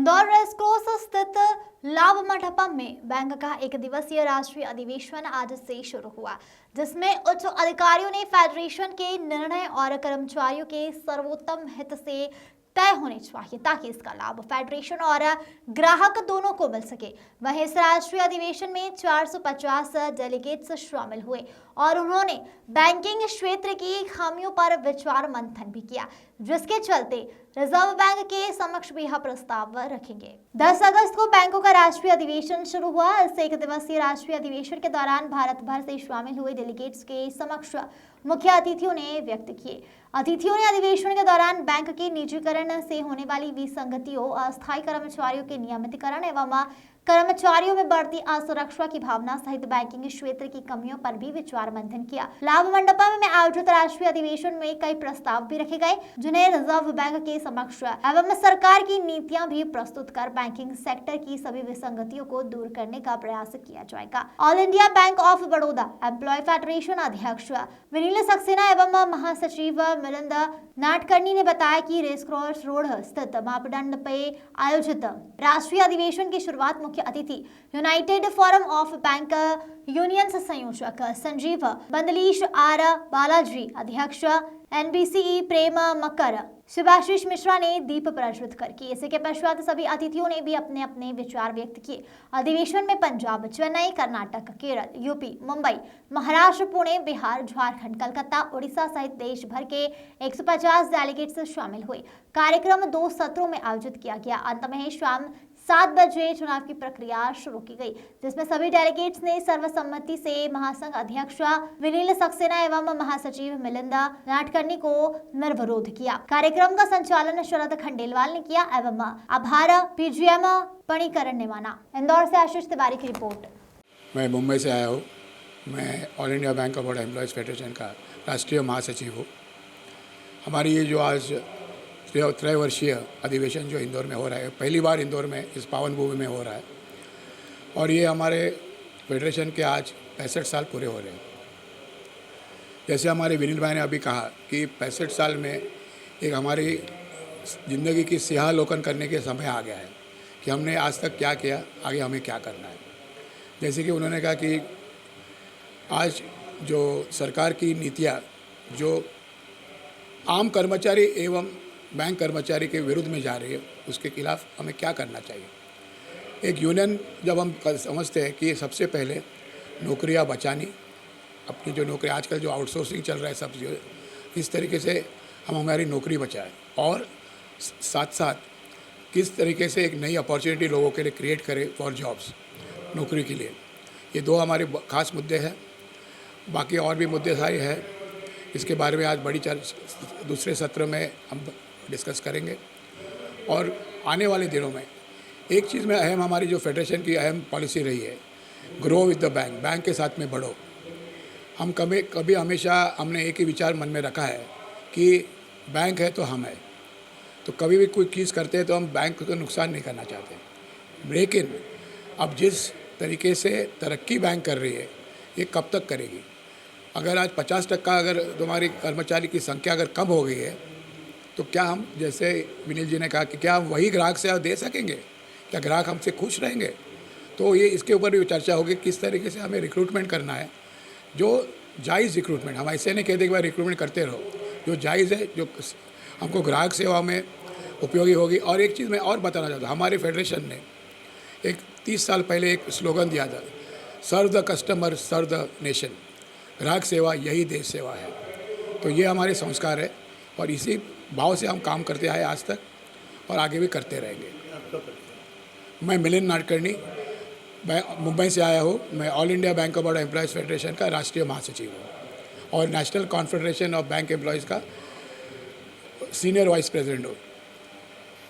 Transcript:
Indore racecourse स्थित लाभ मंडपम में बैंक का एक दिवसीय राष्ट्रीय अधिवेशन आज से शुरू हुआ, जिसमें उच्च अधिकारियों ने फेडरेशन के निर्णय और कर्मचारियों के सर्वोत्तम हित से तय होने चाहिए ताकि इसका लाभ फेडरेशन और ग्राहक दोनों को मिल सके। वहीं इस राष्ट्रीय अधिवेशन में 450 डेलीगेट्स शामिल हुए और उन्होंने बैंकिंग क्षेत्र की खामियों पर विचार मंथन भी किया, जिसके चलते रिजर्व बैंक के समक्ष भी यह प्रस्ताव रखेंगे। 10 अगस्त को बैंकों का राष्ट्रीय अधिवेशन शुरू हुआ। इस एक दिवसीय राष्ट्रीय अधिवेशन के दौरान भारत भर से शामिल हुए डेलीगेट्स के समक्ष मुख्य अतिथियों ने व्यक्त किए। अतिथियों ने अधिवेशन के दौरान बैंक के निजीकरण से होने वाली विसंगतियों, अस्थायी कर्मचारियों के नियमितीकरण एवं कर्मचारियों में बढ़ती असुरक्षा की भावना सहित बैंकिंग क्षेत्र की कमियों पर भी विचार मंथन किया। लाभ मंडपम में आयोजित राष्ट्रीय अधिवेशन में कई प्रस्ताव भी रखे गए, जिन्हें रिजर्व बैंक के समक्ष एवं सरकार की नीतियां भी प्रस्तुत कर बैंकिंग सेक्टर की सभी विसंगतियों को दूर करने का प्रयास किया जाएगा। All India bank of Baroda employ federation अध्यक्ष विनील सक्सेना एवं महासचिव मिलिंद नाटकर्णी ने बताया कि रेसक्रॉस रोड स्थित मापदंड पे आयोजित राष्ट्रीय अधिवेशन की शुरुआत मुख्य अतिथि United forum of bank unions संयोजक संजीव बंदलीश आर बालाजी, अध्यक्ष एनबीसीई प्रेम मकर, शिवाशीष मिश्रा ने दीप प्रज्वलित कर की। इसी के पश्चात सभी अतिथियों ने भी अपने अपने विचार व्यक्त किए। अधिवेशन में पंजाब, चेन्नई, कर्नाटक, केरल, यूपी, मुंबई, महाराष्ट्र, पुणे, बिहार, झारखंड, कलकत्ता, उड़ीसा सहित देश भर के 150 डेलीगेट्स शामिल हुए। कार्यक्रम 2 सत्रों में आयोजित किया गया। अंत में शाम 7 बजे चुनाव की प्रक्रिया शुरू की गई, जिसमें सभी डेलीगेट्स ने सर्वसम्मति से महासंघ अध्यक्ष विनील सक्सेना एवं महासचिव मिलिंद नाटकर्णी को निर्विरोध किया। कार्यक्रम का संचालन शरद खंडेलवाल ने किया एवं आभार पीजीएम पणिकरण ने माना। इंदौर से आशीष तिवारी की रिपोर्ट। मैं मुंबई से आया हूँ। मैं all India bank of Baroda employees federation का राष्ट्रीय महासचिव हूँ। हमारी ये जो आज त्रैवर्षीय अधिवेशन जो इंदौर में हो रहा है, पहली बार इंदौर में इस पावन भूमि में हो रहा है और ये हमारे फेडरेशन के आज 65 साल पूरे हो रहे हैं। जैसे हमारे विनील भाई ने अभी कहा कि 65 साल में एक हमारी ज़िंदगी की सियालोकन करने के समय आ गया है कि हमने आज तक क्या किया, आगे हमें क्या करना है। जैसे कि उन्होंने कहा कि आज जो सरकार की नीतियाँ जो आम कर्मचारी एवं बैंक कर्मचारी के विरुद्ध में जा रही है, उसके खिलाफ हमें क्या करना चाहिए। एक यूनियन जब हम समझते हैं कि सबसे पहले नौकरियां बचानी, अपनी जो नौकरी आजकल जो आउटसोर्सिंग चल रहा है सब, जो किस तरीके से हम हमारी नौकरी बचाएं और साथ साथ किस तरीके से एक नई अपॉर्चुनिटी लोगों के लिए क्रिएट करें फॉर जॉब्स, नौकरी के लिए। ये 2 हमारे खास मुद्दे हैं। बाकी और भी मुद्दे सारे हैं, इसके बारे में आज बड़ी दूसरे सत्र में हम डिस्कस करेंगे। और आने वाले दिनों में एक चीज़ में अहम हमारी जो फेडरेशन की अहम पॉलिसी रही है, grow with the bank, bank के साथ में बढ़ो। हम कभी हमेशा हमने एक ही विचार मन में रखा है कि बैंक है तो हम है, तो कभी भी कोई चीज़ करते हैं तो हम बैंक को नुकसान नहीं करना चाहते। लेकिन अब जिस तरीके से तरक्की बैंक कर रही है, ये कब तक करेगी। अगर आज 50% अगर तुम्हारी कर्मचारी की संख्या अगर कम हो गई है, तो क्या हम, जैसे विनील जी ने कहा कि क्या हम वही ग्राहक सेवा दे सकेंगे, क्या ग्राहक हमसे खुश रहेंगे। तो ये इसके ऊपर भी चर्चा होगी किस तरीके से हमें रिक्रूटमेंट करना है, जो जायज़ रिक्रूटमेंट। हम ऐसे नहीं कहते कि भाई रिक्रूटमेंट करते रहो, जो जायज़ है, जो हमको ग्राहक सेवा में उपयोगी होगी। और एक चीज़ मैं और बताना चाहता हूँ, हमारे फेडरेशन ने एक 30 साल पहले एक स्लोगन दिया था, serve the customer serve the nation, ग्राहक सेवा यही देश सेवा है। तो ये हमारे संस्कार है और इसी भाव से हम काम करते आए आज तक और आगे भी करते रहेंगे। मैं मिलिंद नाटकर्णी, मैं मुंबई से आया हूँ। मैं all India bank of Baroda employees federation का राष्ट्रीय महासचिव हूँ और national confederation of bank employees का सीनियर वाइस प्रेसिडेंट हूँ।